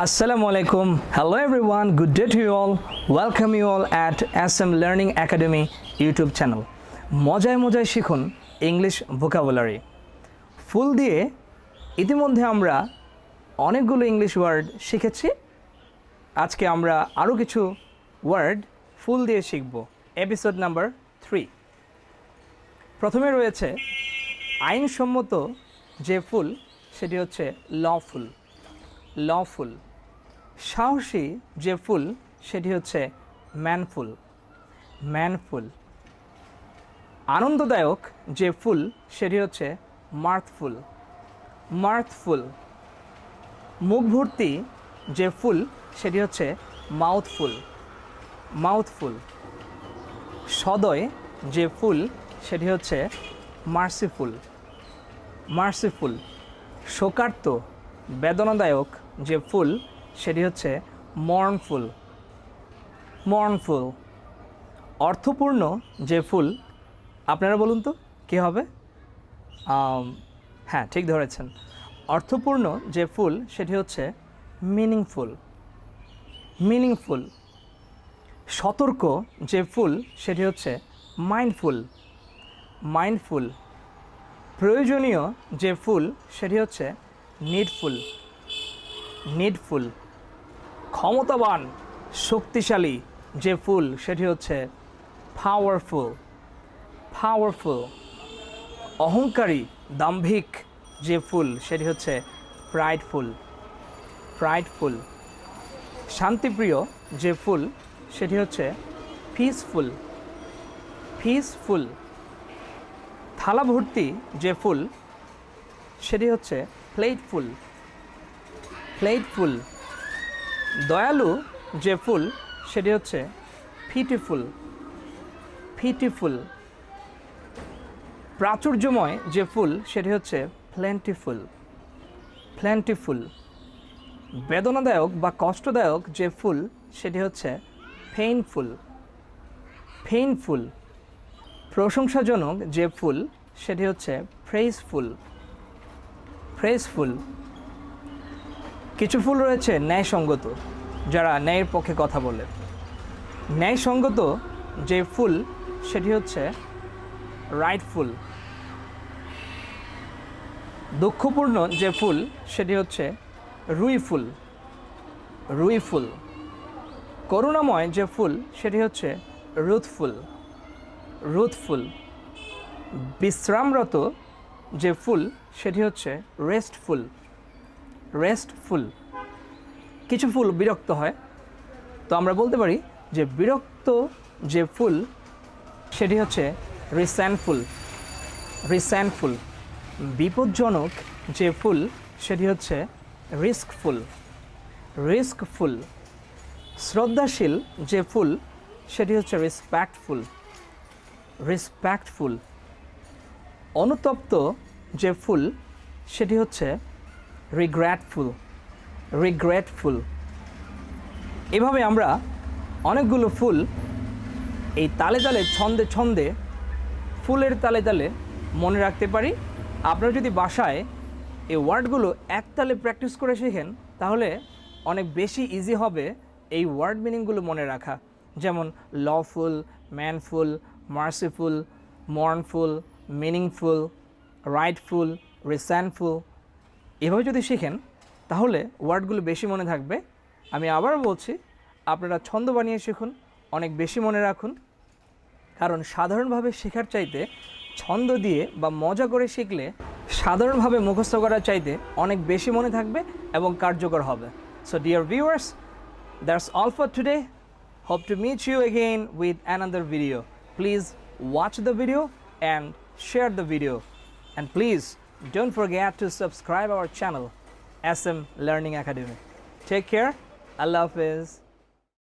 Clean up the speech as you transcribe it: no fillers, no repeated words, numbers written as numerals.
Assalamualaikum. Hello everyone. Good day to you all. Welcome you all at SM Learning Academy YouTube channel. মজায় মজায় শিখুন English vocabulary. ফুল দিয়ে ইতিমধ্যে আমরা অনেকগুলো ইংলিশ ওয়ার্ড শিখেছি। আজকে আমরা আরও কিছু ওয়ার্ড ফুল দিয়ে শিখব। Episode number 3। প্রথমে রয়েছে আইনসম্মত যে ফুল সেটি হচ্ছে লফুল। লফুল। সাহসী যে ফুল সেটি হচ্ছে ম্যানফুল। ম্যানফুল। আনন্দদায়ক যে ফুল সেটি হচ্ছে মার্থফুল। মার্থফুল। মুখ ভর্তি যে ফুল সেটি হচ্ছে মাউথফুল। মাউথফুল। সদয় যে ফুল সেটি হচ্ছে মার্সিফুল। মার্সিফুল। শোকার্ত বেদনাদায়ক যে ফুল সেটি হচ্ছে মর্নফুল। মর্নফুল। অর্থপূর্ণ যে ফুল, আপনারা বলুন তো কী হবে? হ্যাঁ, ঠিক ধরেছেন। অর্থপূর্ণ যে ফুল সেটি হচ্ছে মিনিংফুল। মিনিংফুল। সতর্ক যে ফুল সেটি হচ্ছে মাইন্ডফুল। মাইন্ডফুল। প্রয়োজনীয় যে ফুল সেটি হচ্ছে নিডফুল। নিডফুল। ক্ষমতাবান শক্তিশালী যে ফুল সেটি হচ্ছে পাওয়ারফুল। পাওয়ারফুল। অহংকারী দাম্ভিক যে ফুল সেটি হচ্ছে প্রাইডফুল। প্রাইডফুল। শান্তিপ্রিয় যে ফুল সেটি হচ্ছে পিসফুল। পিসফুল। থালা ভর্তি যে ফুল সেটি হচ্ছে প্লেটফুল। প্লেটফুল। দয়ালু যে ফুল সেটি হচ্ছে পিটিফুল। পিটিফুল। প্রাচুর্যময় যে ফুল সেটি হচ্ছে প্লেন্টিফুল। প্লেন্টিফুল। বেদনাদায়ক বা কষ্টদায়ক যে ফুল সেটি হচ্ছে পেইনফুল। পেইনফুল। প্রশংসাজনক যে ফুল সেটি হচ্ছে প্রেইজফুল। প্রেইজফুল। কিছু ফুল রয়েছে ন্যায়সঙ্গত, যারা ন্যায়ের পক্ষে কথা বলে। ন্যায়সঙ্গত যে ফুল সেটি হচ্ছে রাইটফুল। দুঃখপূর্ণ যে ফুল সেটি হচ্ছে রুইফুল। রুইফুল। করুণাময় যে ফুল সেটি হচ্ছে রুথফুল। রুথফুল। বিশ্রামরত যে ফুল সেটি হচ্ছে রেস্টফুল। রেস্টফুল। কিছু ফুল বিরক্ত হয়, তো আমরা বলতে পারি যে বিরক্ত যে ফুল সেটি হচ্ছে রিসেন্টফুল। রিসেন্টফুল। বিপজ্জনক যে ফুল সেটি হচ্ছে রিস্কফুল। রিস্কফুল। শ্রদ্ধাশীল যে ফুল সেটি হচ্ছে রেসপেক্টফুল। রেসপেক্টফুল। অনুতপ্ত যে ফুল সেটি হচ্ছে রিগ্রেটফুল। রিগ্রেটফুল। এভাবে আমরা অনেকগুলো ফুল এই তালে তালে ছন্দে ছন্দে ফুলের তালে তালে মনে রাখতে পারি। আপনারা যদি বাসায় এই ওয়ার্ডগুলো এক তালে প্র্যাকটিস করে শেখেন তাহলে অনেক বেশি ইজি হবে এই ওয়ার্ড মিনিংগুলো মনে রাখা। যেমন লফুল, ম্যানফুল, মার্সিফুল, মর্নফুল, মিনিংফুল, রাইটফুল, রিসেন্টফুল। এভাবে যদি শিখেন তাহলে ওয়ার্ডগুলো বেশি মনে থাকবে। আমি আবার বলছি, আপনারা ছন্দ বানিয়ে শিখুন, অনেক বেশি মনে রাখুন। কারণ সাধারণভাবে শেখার চাইতে ছন্দ দিয়ে বা মজা করে শিখলে সাধারণভাবে মুখস্থ করার চাইতে অনেক বেশি মনে থাকবে এবং কার্যকর হবে। So dear viewers, that's all for today. Hope to meet you again with another video. Please watch the video and share the video. And please don't forget to subscribe our channel, SM Learning Academy. Take care. Allah Hafiz.